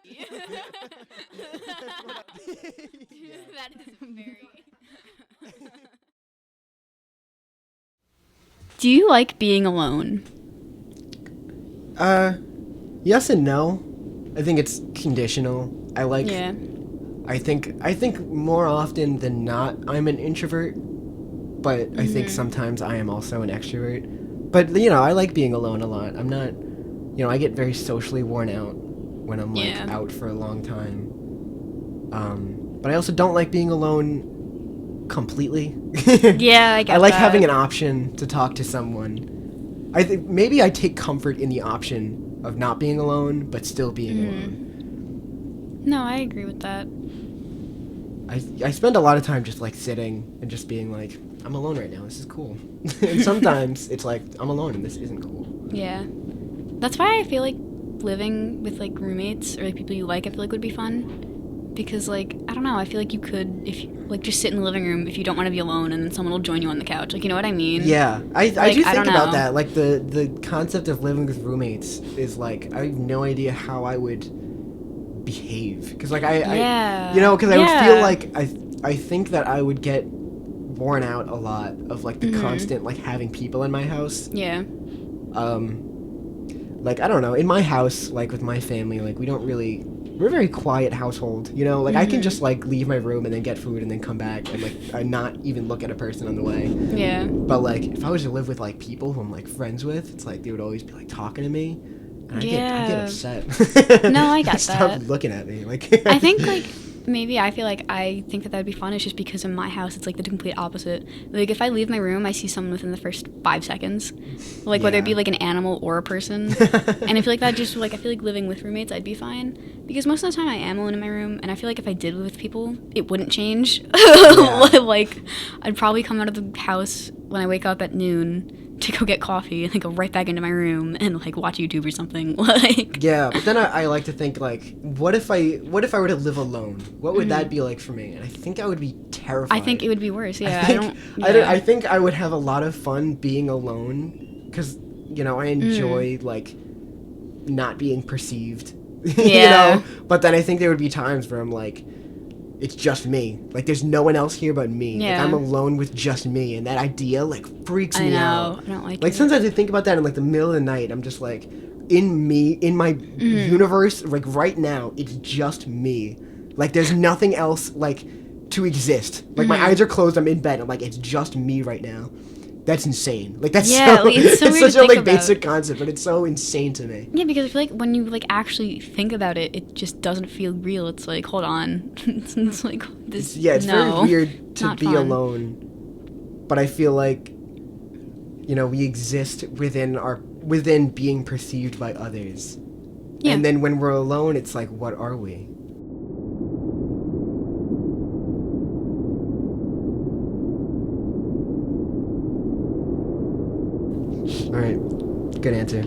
Yeah. That is very. Do you like being alone? Yes and no. I think it's conditional. Yeah. I think more often than not I'm an introvert, but I think sometimes I am also an extrovert. But I like being alone a lot. I'm not, I get very socially worn out when I'm like Yeah. out for a long time. But I also don't like being alone completely. Yeah, I get I like that. having an option to talk to someone. I think maybe I take comfort in the option of not being alone, but still being alone. No, I agree with that. I spend a lot of time just like sitting and just being like, I'm alone right now. This is cool. And sometimes it's like I'm alone and this isn't cool. Yeah. That's why I feel like living with like roommates or like people you like, I feel like would be fun. Because like, I don't know, I feel like you could if you like just sit in the living room if you don't want to be alone and then someone will join you on the couch. Like, you know what I mean? Yeah, I Like, do I think don't about know. that. Like the concept of living with roommates is like I have no idea how I would behave because like Yeah. because I would feel Yeah. like I think that I would get worn out a lot of like the constant like having people in my house. Yeah. Like I don't know, in my house, like with my family, like we're a very quiet household, like I can just like leave my room and then get food and then come back and like I not even look at a person on the way. Yeah. But like if I was to live with like people who I'm like friends with, it's like they would always be like talking to me and I get Yeah. upset. No, I get Stop that. looking at me. Like I think like maybe I feel like I think that would be fun. It's just because in my house it's like the complete opposite. Like if I leave my room, I see someone within the first 5 seconds, like whether it be Yeah. like an animal or a person. And I feel like that just like I feel like living with roommates I'd be fine because most of the time I am alone in my room, and I feel like if I did live with people, it wouldn't change. Yeah. Like I'd probably come out of the house when I wake up at noon to go get coffee and then go right back into my room and like watch YouTube or something. Like Yeah, but then I like to think like, what if I were to live alone? What would that be like for me? And I think I would be terrified. I think it would be worse. Yeah, I think I would have a lot of fun being alone because I enjoy like not being perceived. Yeah. But then I think there would be times where I'm like, it's just me. Like there's no one else here but me. Yeah. Like I'm alone with just me, and that idea like freaks I me know. out. I don't like Like it. sometimes I think about that in like the middle of the night. I'm just like, in my universe, like right now, it's just me. Like there's nothing else like to exist. Like my eyes are closed. I'm in bed. I'm like, it's just me right now. That's insane. Like that's Yeah, so like, it's so it's weird to such a think like about. basic concept, but it's so insane to me. Yeah, because I feel like when you like actually think about it, it just doesn't feel real. It's like, hold on, it's like this. Yeah, it's no, very weird to not be fun. alone, but I feel like we exist within being perceived by others. Yeah. And then when we're alone, it's like, what are we? All right, good answer.